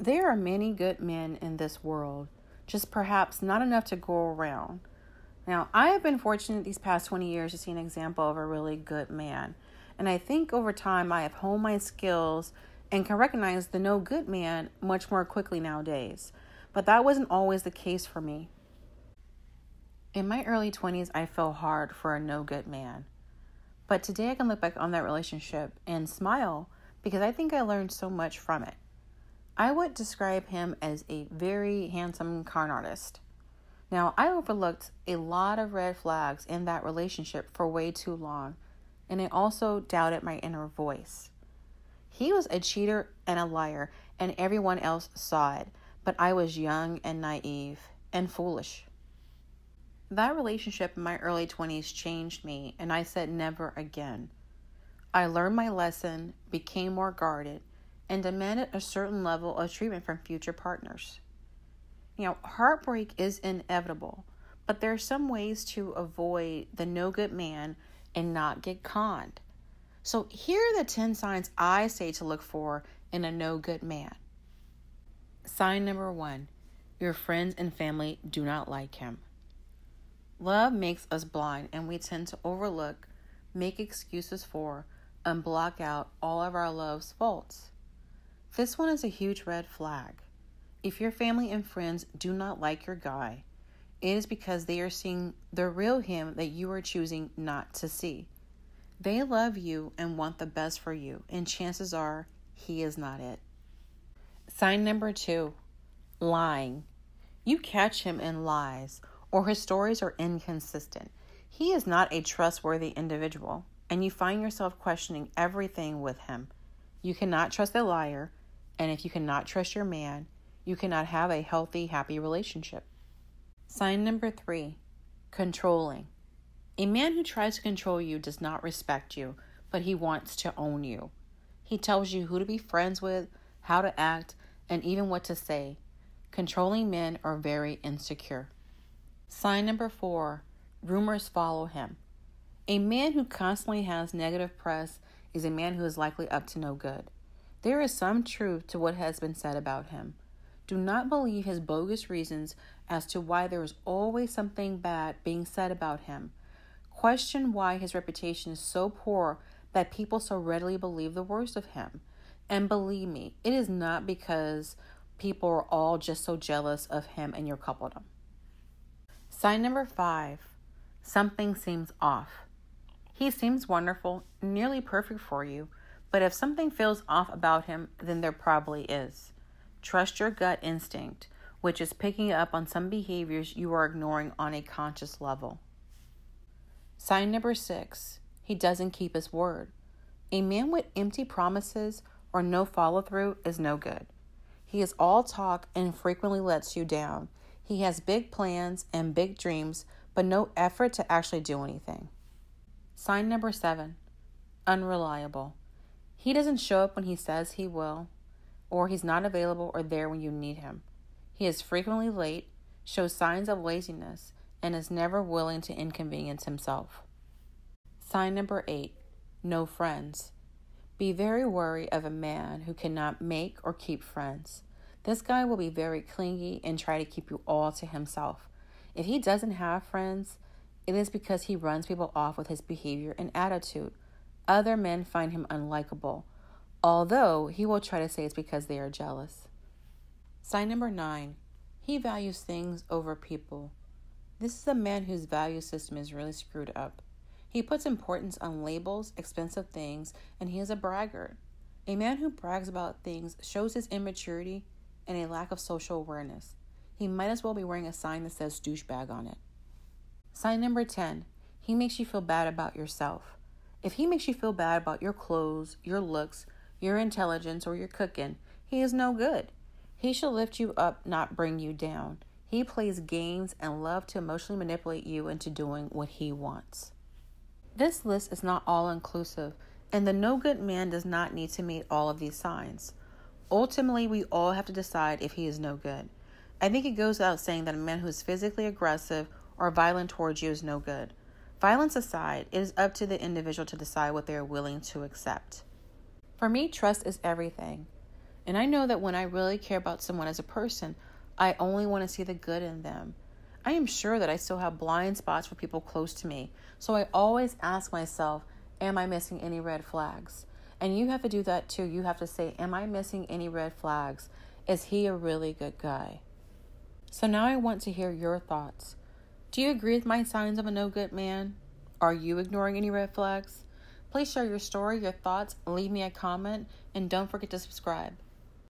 There are many good men in this world, just perhaps not enough to go around. Now, I have been fortunate these past 20 years to see an example of a really good man. And I think over time I have honed my skills and can recognize the no good man much more quickly nowadays. But that wasn't always the case for me. In my early 20s, I fell hard for a no good man. But today I can look back on that relationship and smile because I think I learned so much from it. I would describe him as a very handsome con artist. Now, I overlooked a lot of red flags in that relationship for way too long, and I also doubted my inner voice. He was a cheater and a liar, and everyone else saw it, but I was young and naive and foolish. That relationship in my early 20s changed me, and I said never again. I learned my lesson, became more guarded, and demanded a certain level of treatment from future partners. Heartbreak is inevitable, but there are some ways to avoid the no good man and not get conned. So here are the 10 signs I say to look for in a no good man. Sign number 1, your friends and family do not like him. Love makes us blind, and we tend to overlook, make excuses for, and block out all of our love's faults. This one is a huge red flag. If your family and friends do not like your guy, it is because they are seeing the real him that you are choosing not to see. They love you and want the best for you, and chances are he is not it. Sign number 2, lying. You catch him in lies, or his stories are inconsistent. He is not a trustworthy individual, and you find yourself questioning everything with him. You cannot trust a liar, and if you cannot trust your man, you cannot have a healthy, happy relationship. Sign number 3, controlling. A man who tries to control you does not respect you, but he wants to own you. He tells you who to be friends with, how to act, and even what to say. Controlling men are very insecure. Sign number 4, rumors follow him. A man who constantly has negative press is a man who is likely up to no good. There is some truth to what has been said about him. Do not believe his bogus reasons as to why there is always something bad being said about him. Question why his reputation is so poor that people so readily believe the worst of him. And believe me, it is not because people are all just so jealous of him and your coupledom. Sign number 5, something seems off. He seems wonderful, nearly perfect for you, but if something feels off about him, then there probably is. Trust your gut instinct, which is picking up on some behaviors you are ignoring on a conscious level. Sign number 6, he doesn't keep his word. A man with empty promises or no follow-through is no good. He is all talk and frequently lets you down. He has big plans and big dreams, but no effort to actually do anything. Sign number 7, unreliable. He doesn't show up when he says he will, or he's not available or there when you need him. He is frequently late, shows signs of laziness, and is never willing to inconvenience himself. Sign number 8, no friends. Be very wary of a man who cannot make or keep friends. This guy will be very clingy and try to keep you all to himself. If he doesn't have friends, it is because he runs people off with his behavior and attitude. Other men find him unlikable, although he will try to say it's because they are jealous. Sign number 9, he values things over people. This is a man whose value system is really screwed up. He puts importance on labels, expensive things, and he is a braggart. A man who brags about things shows his immaturity and a lack of social awareness. He might as well be wearing a sign that says douchebag on it. Sign number 10, he makes you feel bad about yourself. If he makes you feel bad about your clothes, your looks, your intelligence, or your cooking, he is no good. He should lift you up, not bring you down. He plays games and loves to emotionally manipulate you into doing what he wants. This list is not all-inclusive, and the no good man does not need to meet all of these signs. Ultimately, we all have to decide if he is no good. I think it goes without saying that a man who is physically aggressive or violent towards you is no good. Violence aside, it is up to the individual to decide what they are willing to accept. For me, trust is everything. And I know that when I really care about someone as a person, I only want to see the good in them. I am sure that I still have blind spots for people close to me. So I always ask myself, am I missing any red flags? And you have to do that too. You have to say, am I missing any red flags? Is he a really good guy? So now I want to hear your thoughts. Do you agree with my signs of a no good man? Are you ignoring any red flags? Please share your story, your thoughts, leave me a comment, and don't forget to subscribe.